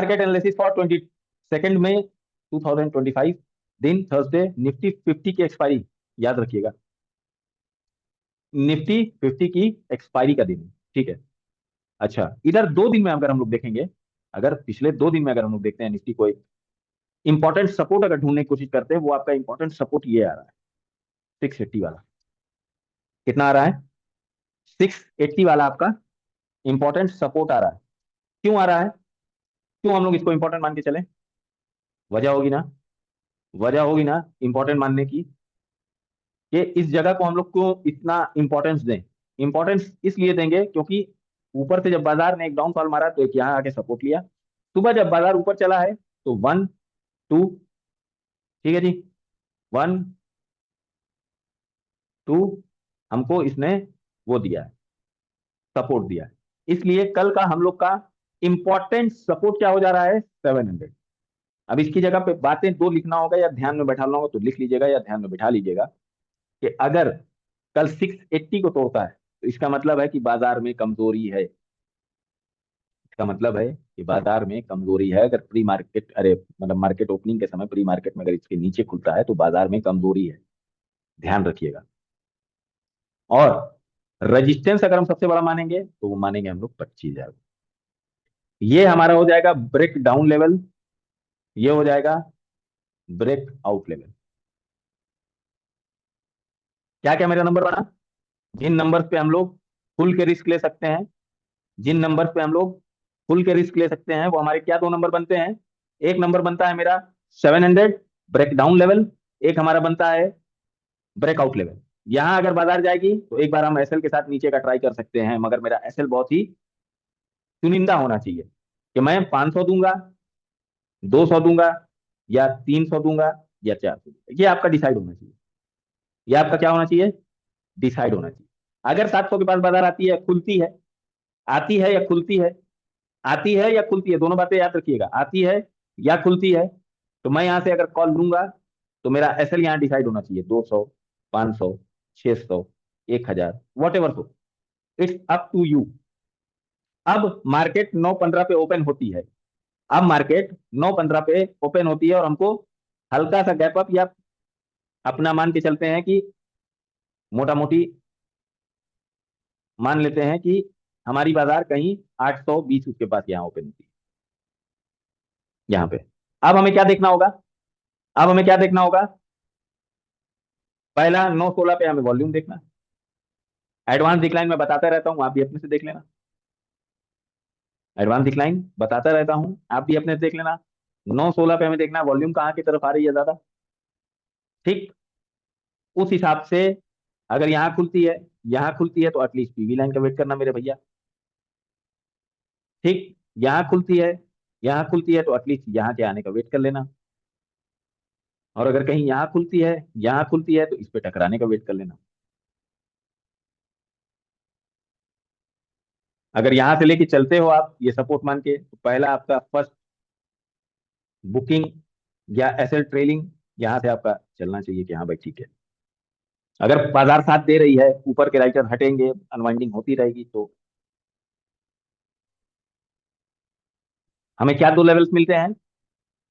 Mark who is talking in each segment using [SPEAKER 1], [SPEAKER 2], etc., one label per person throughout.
[SPEAKER 1] Market analysis for 22 मई 2025, दिन Thursday. Nifty 50 की expiry याद रखिएगा, निफ्टी 50 की एक्सपायरी का दिन है, ठीक है। अच्छा, इधर 2 दिन में अगर हम लोग देखेंगे, अगर पिछले 2 दिन में अगर हम लोग देखते हैं निफ्टी को इंपॉर्टेंट सपोर्ट अगर ढूंढने की कोशिश करते हैं, वो आपका इंपॉर्टेंट सपोर्ट ये आ रहा है 680 वाला। कितना आ रहा है? 680 वाला आपका इंपॉर्टेंट सपोर्ट आ रहा है। क्यों आ रहा है? क्यों हम लोग इसको इंपॉर्टेंट मान के चले? वजह होगी ना, वजह होगी ना इंपॉर्टेंट मानने की, कि इस जगह को हम लोग को इतना इंपॉर्टेंस दें। इंपॉर्टेंस इसलिए देंगे क्योंकि ऊपर से जब बाजार ने एक डाउनफॉल मारा तो एक यहाँ आके सपोर्ट लिया। सुबह जब बाजार ऊपर चला है तो 1 2, ठीक है जी, 1 2 हमको इसने वो दिया है, सपोर्ट दिया है। इसलिए कल का हम लोग का इंपॉर्टेंट सपोर्ट क्या हो जा रहा है? 700। अब इसकी जगह पे बातें दो लिखना होगा या ध्यान में बैठाना होगा, तो लिख लीजिएगा या ध्यान में बिठा लीजिएगा कि अगर कल 680 को तोड़ता है तो इसका मतलब है कि बाजार में कमजोरी है। इसका मतलब है कि बाजार में कमजोरी है। अगर प्री मार्केट, अरे मतलब मार्केट ओपनिंग के समय प्री मार्केट में अगर इसके नीचे खुलता है तो बाजार में कमजोरी है, ध्यान रखिएगा। और रजिस्टेंस अगर हम सबसे बड़ा मानेंगे तो वो मानेंगे हम लोग 25,000। ये हमारा हो जाएगा ब्रेक डाउन लेवल, ये हो जाएगा ब्रेक आउट लेवल। क्या क्या मेरा नंबर बना? जिन नंबर पे हम लोग खुल के रिस्क ले सकते हैं, जिन नंबर पे हम लोग खुल के रिस्क ले सकते हैं, वो हमारे क्या दो नंबर बनते हैं? एक नंबर बनता है मेरा 700 ब्रेक डाउन लेवल, एक हमारा बनता है ब्रेकआउट लेवल। यहां अगर बाजार जाएगी तो एक बार हम एसएल के साथ नीचे का ट्राई कर सकते हैं, मगर मेरा एसएल बहुत ही चुनिंदा होना चाहिए कि मैं 500 दूंगा, 200 दूंगा, या 300 दूंगा, या 400 दूंगा। ये आपका डिसाइड होना चाहिए, ये आपका क्या होना चाहिए? डिसाइड होना चाहिए। अगर 700 के पास बाजार आती है, खुलती है, आती है या खुलती है, आती है या खुलती है, दोनों बातें याद रखिएगा, आती है या खुलती है, तो मैं यहां से अगर कॉल लूंगा तो मेरा एसएल यहां डिसाइड होना चाहिए 200, 500, 600, 1000, whatever. So it's up to you. अब मार्केट 9:15 पे ओपन होती है, अब मार्केट 9:15 पे ओपन होती है और हमको हल्का सा गैप अप या अपना मान के चलते हैं कि मोटा मोटी मान लेते हैं कि हमारी बाजार कहीं 820 उसके पास यहाँ ओपन होती है, यहाँ पे। अब हमें क्या देखना होगा? अब हमें क्या देखना होगा? पहला 9:16 पे हमें वॉल्यूम देखना है। एडवांस डिक्लाइन में बताता रहता हूँ, आप भी अपने से देख लेना। एडवांस डिक्लाइन बताता रहता हूँ, आप भी अपने से देख लेना। 9:16 पे हमें देखना है वॉल्यूम कहाँ की तरफ आ रही है ज्यादा, ठीक। उस हिसाब से अगर यहाँ खुलती है, यहाँ खुलती है, तो एटलीस्ट पीवी लाइन का वेट करना मेरे भैया, ठीक। यहाँ खुलती है, यहाँ खुलती है, तो एटलीस्ट यहाँ के आने का वेट कर लेना। और अगर कहीं यहाँ खुलती है, यहाँ खुलती है, तो इस पे टकराने का वेट कर लेना। अगर यहां से लेके चलते हो आप ये सपोर्ट मान के, तो पहला आपका फर्स्ट बुकिंग या एसेट ट्रेलिंग यहां से आपका चलना चाहिए कि हाँ भाई ठीक है। अगर बाजार साथ दे रही है, ऊपर के राइटर हटेंगे, अनवाइंडिंग होती रहेगी, तो हमें क्या दो लेवल्स मिलते हैं?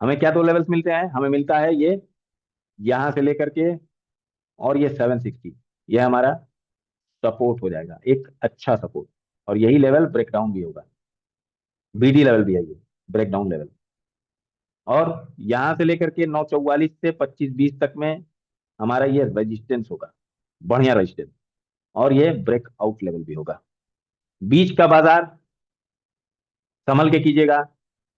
[SPEAKER 1] हमें क्या दो लेवल्स मिलते हैं? हमें मिलता है ये यहां से लेकर के और ये 760, ये हमारा सपोर्ट हो जाएगा, एक अच्छा सपोर्ट। और यही लेवल ब्रेकडाउन भी होगा, बीडी लेवल भी है ये, ब्रेकडाउन लेवल। और यहां से लेकर के 944 से 2520 तक में हमारा ये रेजिस्टेंस होगा, बढ़िया रेजिस्टेंस। और ये ब्रेकआउट लेवल भी होगा। बीच का बाजार संभल के कीजिएगा।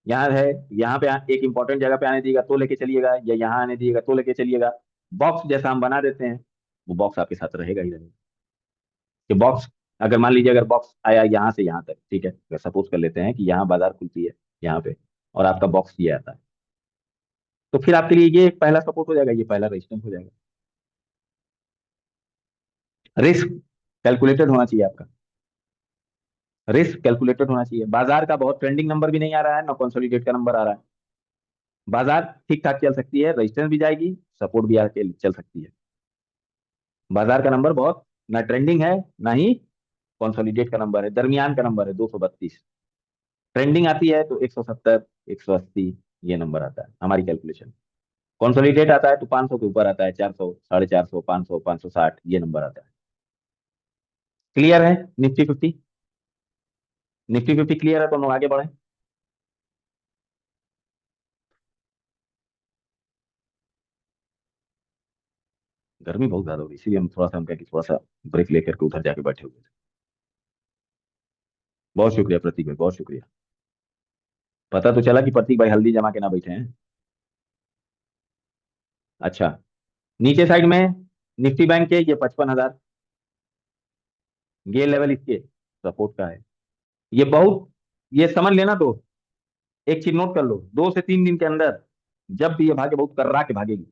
[SPEAKER 1] यहाँ है, यहाँ पे एक इंपॉर्टेंट जगह पे आने दीजिएगा तो लेके चलिएगा, या यहाँ आने दीजिएगा तो लेके चलिएगा। बॉक्स जैसा हम बना देते हैं, वो बॉक्स आपके साथ रहेगा ही रहेगा। कि बॉक्स, अगर मान लीजिए अगर बॉक्स आया यहाँ से यहाँ तक, ठीक है, अगर सपोज कर लेते हैं कि यहाँ बाजार खुलती है यहाँ पे, और आपका बॉक्स ये आता है, तो फिर आपके लिए ये एक पहला सपोर्ट हो जाएगा, ये पहला रेजिस्टेंस हो जाएगा। रिस्क कैलकुलेटेड होना चाहिए आपका, रिस्क कैलकुलेटेड होना चाहिए। बाजार का बहुत ट्रेंडिंग नंबर भी नहीं आ रहा है, ना कंसोलिडेट का नंबर आ रहा है। बाजार ठीक ठाक चल सकती है, रेजिस्टेंस भी जाएगी, सपोर्ट भी आके चल सकती है। बाजार का नंबर बहुत ना ट्रेंडिंग है, ना ही कंसोलिडेट का नंबर है, दरमियान का नंबर है 232। ट्रेंडिंग आती है तो 170, 180 ये नंबर आता है हमारी कैलकुलेशन। कंसोलिडेट आता है तो 500 के ऊपर आता है, 400, 450, 500, 560 ये नंबर आता है। क्लियर है निफ्टी 50? निफ्टी 50 क्लियर है तो हम लोग आगे बढ़े। गर्मी बहुत ज्यादा हो रही है, इसीलिए हम थोड़ा सा हम कह कि थोड़ा सा ब्रेक लेकर के उधर जाके बैठे हुए थे। बहुत शुक्रिया प्रतीक भाई, बहुत शुक्रिया। पता तो चला कि प्रतीक भाई हल्दी जमा के ना बैठे हैं। अच्छा, नीचे साइड में निफ्टी बैंक के ये 55,000, ये लेवल इसके सपोर्ट का है। ये बहुत, ये समझ लेना। तो एक चीज नोट कर लो, 2 से 3 दिन के अंदर जब भी ये भागे, बहुत कर्रा के भागेगी।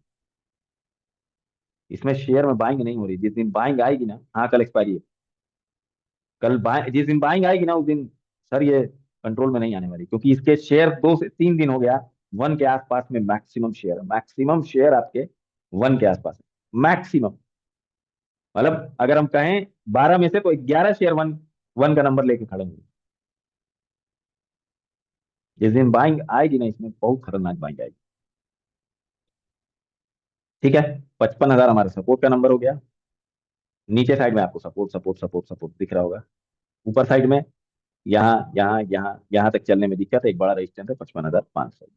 [SPEAKER 1] इसमें शेयर में बाइंग नहीं हो रही। जिस दिन बाइंग आएगी ना, हाँ कल एक्सपायरी है, कल बाय जिस दिन बाइंग आएगी ना उस दिन सर ये कंट्रोल में नहीं आने वाली, क्योंकि इसके शेयर 2 से 3 दिन हो गया, 1 के आसपास में मैक्सिमम शेयर है। मैक्सिमम शेयर आपके 1 के आसपास है, मैक्सिमम। मतलब अगर हम कहें 12 में से तो 11 शेयर 1 का नंबर लेके खड़े होंगे। जिस दिन बाइंग आएगी ना, इसमें बहुत खतरनाक बाइंग आएगी। ठीक है, 55,000 हमारा सपोर्ट का नंबर हो गया। नीचे साइड में आपको सपोर्ट सपोर्ट सपोर्ट सपोर्ट दिख रहा होगा। ऊपर साइड में यहाँ यहाँ यहाँ यहाँ तक चलने में दिक्कत है, एक बड़ा रेजिस्टेंस है 55,500।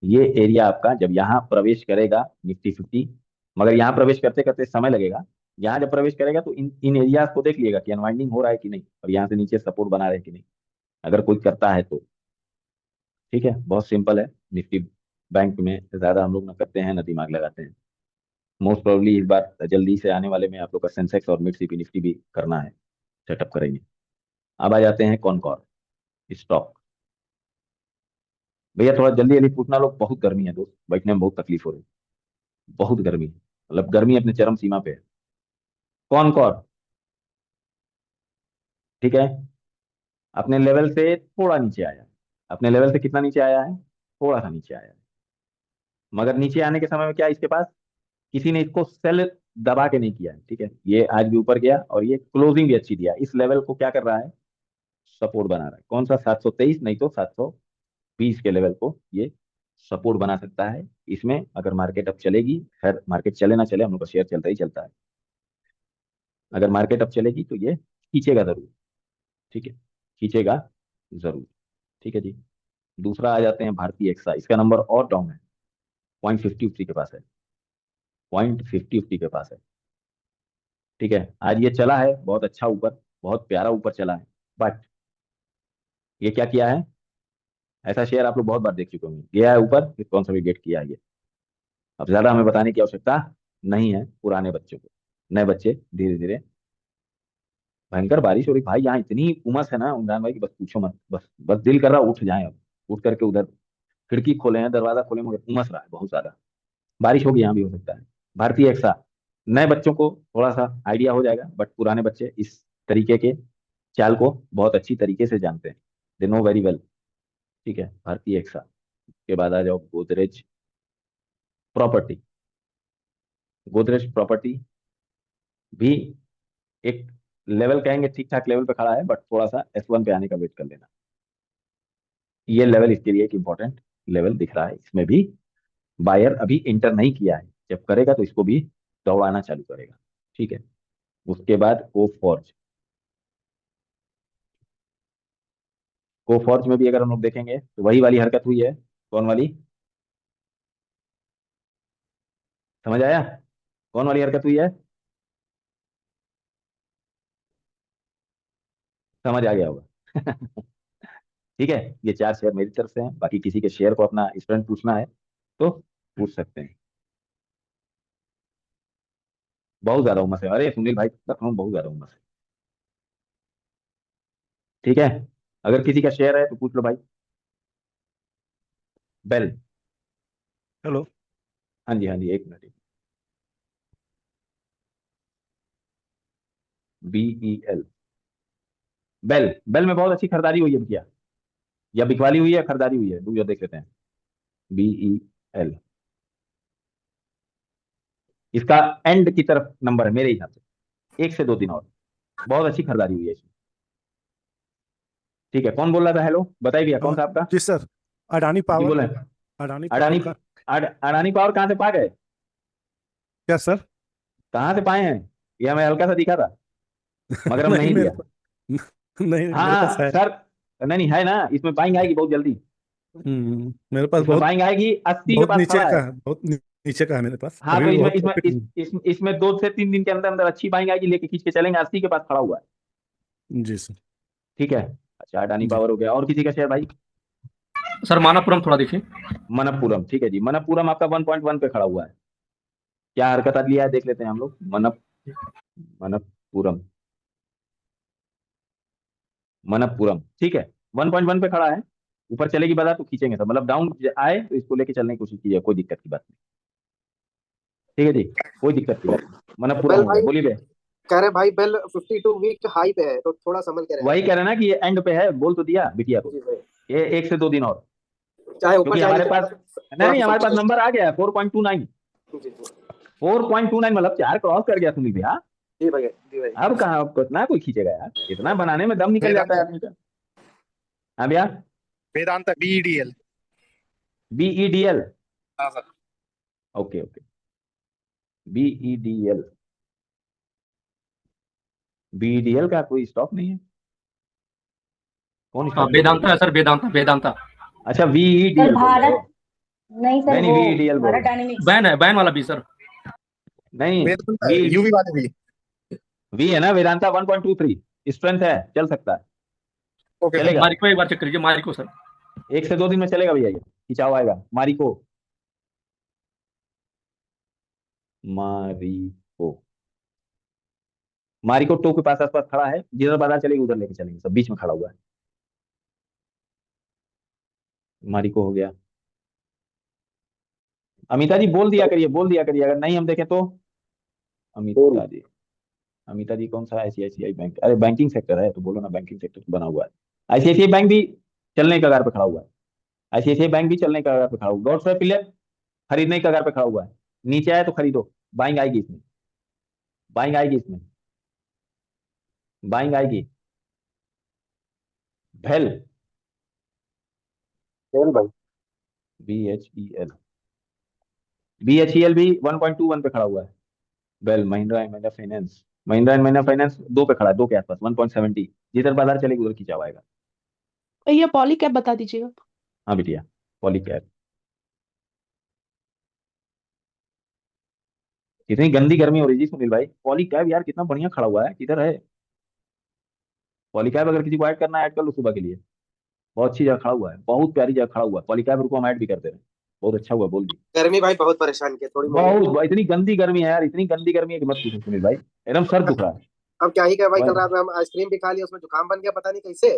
[SPEAKER 1] ये एरिया आपका जब यहाँ प्रवेश करेगा निफ्टी 50, मगर यहाँ प्रवेश करते करते समय लगेगा। यहाँ जब प्रवेश करेगा तो इन इन एरियाज को देख लिएगा कि अनवाइंडिंग हो रहा है कि नहीं, और यहाँ से नीचे सपोर्ट बना रहे हैं कि नहीं, अगर कोई करता है तो। ठीक है, बहुत सिंपल है। निफ्टी बैंक में ज्यादा हम लोग ना करते हैं ना दिमाग लगाते हैं। मोस्ट प्रोबेबली इस बार जल्दी से आने वाले में आप लोग का सेंसेक्स और मिड सीपी निफ्टी भी करना है, सेटअप करेंगे। अब आ जाते हैं कॉनकॉर स्टॉक। भैया थोड़ा जल्दी जल्दी पूछना, लोग बहुत गर्मी है दोस्त, बैठने में बहुत तकलीफ हो रही है। बहुत गर्मी है, मतलब गर्मी अपने चरम सीमा पे है। कॉनकॉर, ठीक है, अपने लेवल से थोड़ा नीचे आया है। अपने लेवल से कितना नीचे आया है? थोड़ा सा नीचे आया है। मगर नीचे आने के समय में क्या है इसके पास, किसी ने इसको सेल दबा के नहीं किया है। ठीक है, ये आज भी ऊपर गया और ये क्लोजिंग भी अच्छी दिया। इस लेवल को क्या कर रहा है, सपोर्ट बना रहा है। कौन सा? 723 नहीं तो 720 के लेवल को ये सपोर्ट बना सकता है। इसमें अगर मार्केट अब चलेगी, खैर मार्केट चले ना चले, हम लोग का शेयर चलता ही चलता है। अगर मार्केट अब चलेगी तो ये खींचेगा जरूर। ठीक है, खींचेगा जरूर। ठीक है जी। दूसरा आ जाते हैं भारतीय एक्सा, इसका नंबर और डाउन है, 0.50 के पास है, 0.50 के पास है। ठीक है, आज ये चला है बहुत अच्छा ऊपर, बहुत प्यारा ऊपर चला है, बट ये क्या किया है, ऐसा शेयर आप लोग बहुत बार देख चुके होंगे, गया है ऊपर फिर कंसोलिडेट किया है ये। अब ज्यादा हमें बताने की आवश्यकता नहीं है पुराने बच्चों को, नए बच्चे धीरे धीरे। भयंकर बारिश हो रही भाई, यहाँ इतनी उमस है ना उमरान भाई की बस पूछो मत। बस बस दिल कर रहा है उठ जाए अब, उठ करके उधर खिड़की खोले हैं, दरवाजा खोले, मगर उमस रहा है बहुत ज्यादा। बारिश होगी, यहाँ भी हो सकता है। भारतीय एक्सा, नए बच्चों को थोड़ा सा आइडिया हो जाएगा, बट पुराने बच्चे इस तरीके के चाल को बहुत अच्छी तरीके से जानते हैं, दे नो वेरी वेल। ठीक है, भारतीय एक्सा के बाद आ जाओ गोदरेज प्रॉपर्टी। गोदरेज प्रॉपर्टी भी एक लेवल कहेंगे ठीक ठाक लेवल पे खड़ा है, बट थोड़ा सा S1 पे आने का वेट कर लेना। ये लेवल इसके लिए एक इंपॉर्टेंट लेवल दिख रहा है। इसमें भी बायर अभी इंटर नहीं किया है, जब करेगा तो इसको भी दौड़ाना चालू करेगा। ठीक है, उसके बाद कोफॉर्ज। कोफॉर्ज में भी अगर हम लोग देखेंगे तो वही वाली हरकत हुई है। कौन वाली? समझ आया? कौन वाली हरकत हुई है? समझ आ गया होगा। ठीक है, ये 4 शेयर मेरी तरफ से हैं, बाकी किसी के शेयर को अपना स्टूडेंट पूछना है तो पूछ सकते हैं। बहुत ज्यादा उमस है, अरे सुनील भाई लखनऊ बहुत ज्यादा उमस है। ठीक है, अगर किसी का शेयर है तो पूछ लो भाई। बेल।
[SPEAKER 2] हेलो।
[SPEAKER 1] हाँ जी हाँ जी, एक मिनट। BEL, bell. बेल में बहुत अच्छी खरीदारी हुई है भैया, या बिकवाली हुई है खरीदारी हुई है, दूसरा देख लेते हैं। BEL, इसका एंड की तरफ नंबर है मेरे हिसाब से, 1 से 2 दिन और, बहुत अच्छी खरीदारी हुई है इसमें। ठीक है, कौन बोल रहा था? हेलो, बताइए भैया, कौन सा आपका?
[SPEAKER 2] जी सर, अडानी
[SPEAKER 1] जी
[SPEAKER 2] पावर।
[SPEAKER 1] बोले।
[SPEAKER 2] अडानी पावर
[SPEAKER 1] अडानी।
[SPEAKER 2] का।
[SPEAKER 1] अडानी पावर कहाँ से पा गए?
[SPEAKER 2] क्या सर?
[SPEAKER 1] कहाँ से पाए हैं? ये हमें हल्का सा दिखा था, मगर हम
[SPEAKER 2] नहीं
[SPEAKER 1] नहीं
[SPEAKER 2] मेरे
[SPEAKER 1] लिया।
[SPEAKER 2] पास। नहीं
[SPEAKER 1] हाँ
[SPEAKER 2] मेरे पास
[SPEAKER 1] हाँ
[SPEAKER 2] है।
[SPEAKER 1] सर। नहीं नहीं, है ना, इसमें बाइंग आएगी बहुत जल्दी।
[SPEAKER 2] मेरे पास
[SPEAKER 1] इसमें
[SPEAKER 2] बहुत
[SPEAKER 1] बाइंग आएगी, 80 के
[SPEAKER 2] बहुत
[SPEAKER 1] पास
[SPEAKER 2] नीचे
[SPEAKER 1] खड़ा
[SPEAKER 2] का
[SPEAKER 1] है।
[SPEAKER 2] है, बहुत नीचे का है मेरे पास,
[SPEAKER 1] हाँ
[SPEAKER 2] अभी
[SPEAKER 1] तो
[SPEAKER 2] भी
[SPEAKER 1] इसमें
[SPEAKER 2] बहुत
[SPEAKER 1] इसमें
[SPEAKER 2] प्रॉफिट में।
[SPEAKER 1] इसमें 2 से 3 दिन के अंदर अंदर अच्छी बाइंग आएगी, लेके खींच के चलेंगे, 80 के पास खड़ा हुआ है।
[SPEAKER 2] जी सर।
[SPEAKER 1] ठीक है। अच्छा, अडानी
[SPEAKER 2] जी।
[SPEAKER 1] पावर हो गया, और किसी का शेयर भाई?
[SPEAKER 3] सर मानापुरम थोड़ा देखिए।
[SPEAKER 1] मनप्पुरम, ठीक है जी, मनप्पुरम आपका 1.1 पे खड़ा हुआ है। क्या हरकत लिया है देख लेते हैं हम लोग। मनप्पुरम। मनप्पुरम, ठीक है, 1.1 पे खड़ा है। ऊपर चलेगी बाजार तो खींचेंगे सब, मतलब डाउन आए तो इसको लेके चलने की कोशिश कीजिए, कोई दिक्कत की बात नहीं। ठीक है जी, कोई दिक्कत की बात नहीं। मनप्पुरम
[SPEAKER 4] बेल
[SPEAKER 1] हो गया,
[SPEAKER 4] भाई
[SPEAKER 1] बोलिए भैया।
[SPEAKER 4] कह रहे भाई बेल 52 वीक हाई पे है तो थोड़ा संभल के रहना।
[SPEAKER 1] वही कह रहे हैं ना कि ये एंड पे है, बोल तो दिया बिटिया को।
[SPEAKER 4] जी भाई,
[SPEAKER 1] ये 1 से 2 दिन और,
[SPEAKER 4] चाहे ऊपर
[SPEAKER 1] क्योंकि
[SPEAKER 4] चाहे
[SPEAKER 1] हमारे
[SPEAKER 4] नीचे
[SPEAKER 1] पास, नहीं
[SPEAKER 4] थोड़ा
[SPEAKER 1] नहीं,
[SPEAKER 4] सा
[SPEAKER 1] हमारे पास
[SPEAKER 4] संभल
[SPEAKER 1] नंबर आ गया है 4.29।
[SPEAKER 4] के। जी जी
[SPEAKER 1] 4.29 मतलब 4 क्रॉस कर गया सुनील भैया।
[SPEAKER 4] जी भाई, जी भाई।
[SPEAKER 1] अब कहाँ, अब कितना कोई खींचेगा यार, इतना बनाने में दम निकल जाता
[SPEAKER 5] वेदांत
[SPEAKER 1] है आदमी का। हाँ भैया।
[SPEAKER 5] वेदांत बीईडीएल।
[SPEAKER 1] BEDL।
[SPEAKER 5] हाँ sir.
[SPEAKER 1] Okay okay. BEDL। BEDL का कोई स्टॉक नहीं है? कौन
[SPEAKER 3] हाँ
[SPEAKER 1] स्टॉक बोल रहे
[SPEAKER 3] वेदांता
[SPEAKER 1] हो?
[SPEAKER 3] है सर, वेदांता वेदांता।
[SPEAKER 1] अच्छा,
[SPEAKER 6] सर
[SPEAKER 1] VEDL बोल रहे हो?
[SPEAKER 6] भारत, नहीं सर
[SPEAKER 1] नहीं नहीं,
[SPEAKER 6] वो
[SPEAKER 1] VEDL बोल
[SPEAKER 6] भारत
[SPEAKER 1] रहे हैं।
[SPEAKER 6] डायनेमिक्स।
[SPEAKER 3] बैन है, बैन वाला भी सर।
[SPEAKER 1] नहीं।
[SPEAKER 5] वेदांत
[SPEAKER 1] वी
[SPEAKER 5] यूवी वाले भी।
[SPEAKER 1] वी है ना, वेदांता 1.23 स्ट्रेंथ है, चल सकता है।
[SPEAKER 5] Okay sir.
[SPEAKER 1] चलेगा।
[SPEAKER 3] मारिको एक बार चेक करिए, मारिको सर।
[SPEAKER 1] 1 से 2 दिन में चलेगा भैया, ये खिंचाव आएगा। मारिको। मारिको। मारिको टो के पास आसपास खड़ा है, जिधर बाजार चलेगी उधर लेके चलेंगे, सब बीच में खड़ा हुआ है। मारिको हो गया। अमिता जी बोल दिया करिए, बोल दिया करिए, अगर नहीं हम देखें तो। अमिता जी। अमिता जी कौन सा? ICICI बैंक, अरे बैंकिंग सेक्टर है तो बोलो ना, बैंकिंग सेक्टर बना हुआ है। ICICI बैंक भी चलने के कगार पे खड़ा हुआ है। ICICI बैंक भी चलने के कगार पे खड़ा हुआ है। गॉड्स प्लेयर खरीदने के कगार पे खड़ा हुआ है। नीचे आए तो खरीदो, बाइंग आएगी इसमें। बाइंग आएगी इसमें। बाइंग आएगी। भेल।
[SPEAKER 4] बेल भाई,
[SPEAKER 1] BHEL। BHEL भी 1.21 पे खड़ा हुआ है। BEL, Mahindra and Mahindra finance. Mahindra and Mahindra finance 2 पे खड़ा है, 2 के आसपास 1.70। जिधर बाजार चलेगी उधर खींचा आएगा।
[SPEAKER 7] भैया पॉली कैब बता दीजिएगा।
[SPEAKER 1] हाँ बिटिया। पॉलीकैब। कितनी गंदी गर्मी हो रही है जी सुनील भाई, पॉलीकैब यार कितना बढ़िया खड़ा हुआ है, किधर है? पॉलीकैब अगर किसी को ऐड करना है, ऐड कर लो सुबह के लिए। बहुत अच्छी जगह खड़ा हुआ है, बहुत प्यारी जगह खड़ा हुआ है पॉलीकैब, रुको हम ऐड भी कर दे रहे हैं। बहुत अच्छा हुआ, बोल दी।
[SPEAKER 4] गर्मी भाई बहुत परेशान की है, थोड़ी मोड़ी।
[SPEAKER 1] इतनी गंदी गर्मी है यार, इतनी गंदी गर्मी है कि मत पूछो सुनील भाई, एकदम सर दुख रहा है।
[SPEAKER 4] अब क्या ही कहे भाई, कल
[SPEAKER 1] वह-
[SPEAKER 4] रात में हम आइसक्रीम भी खा लिया, उसमें जुकाम बन गया पता नहीं कैसे।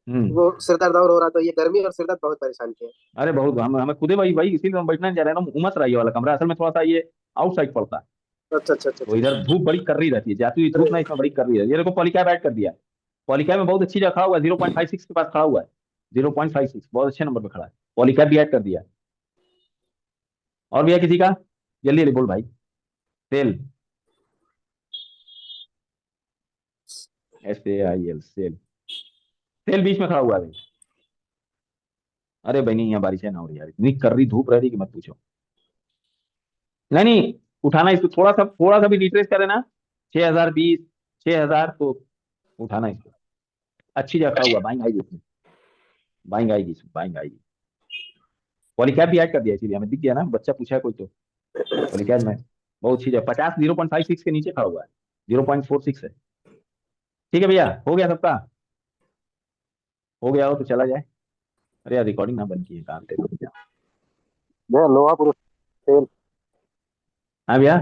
[SPEAKER 1] हम्म।
[SPEAKER 4] वो सिर दर्द और हो रहा, तो ये गर्मी और सिर दर्द बहुत परेशान किया।
[SPEAKER 1] अरे बहुत, हम हमें खुदे भाई भाई, इसीलिए हम बैठना नहीं जा रहे हैं ना, उमस रहा है ये वाला कमरा, असल में थोड़ा सा ये आउटसाइड पड़ता है।
[SPEAKER 4] अच्छा अच्छा अच्छा
[SPEAKER 1] तो
[SPEAKER 4] अच्छा।
[SPEAKER 1] इधर धूप बड़ी कर रही रहती है, जाती हुई धूप ना इसमें बड़ी कर रही है। ये देखो पॉलीकैब ऐड कर दिया। पॉलीकैब में बहुत अच्छी जगह खड़ा हुआ है, 0.56 के पास खड़ा हुआ है। 0.56 बहुत अच्छे नंबर पे खड़ा है। पॉलीकैब भी ऐड कर दिया। और भैया किसी का? जल्दी जल्दी बोल भाई। सेल। SAIL SAIL. सेल बीच में खड़ा हुआ है भाई। अरे भाई नहीं, यहाँ बारिश है ना, हो रही यार, इतनी कर रही धूप रह रही कि मत पूछो। नहीं नहीं, उठाना इसको, थोड़ा सा भी रिट्रेस करे ना, 6020, 6000 तो उठाना इसको। अच्छी जगह खड़ा हुआ, बाइंग आएगी इसमें। बाइंग आएगी इसमें, बाइंग आएगी। पॉलीकैब भी ऐड कर दिया, इसीलिए हमें दिख गया ना, बच्चा पूछा है कोई तो। पॉलीकैब में बहुत अच्छी जगह, 50, 0.56 के नीचे खड़ा हुआ है। 0.46 है। ठीक है भैया, हो गया सबका? हो गया हो तो चला जाए। अरे यार रिकॉर्डिंग ना बंद की है, काम पे।
[SPEAKER 4] लोहा पुरुष।
[SPEAKER 1] हाँ भैया।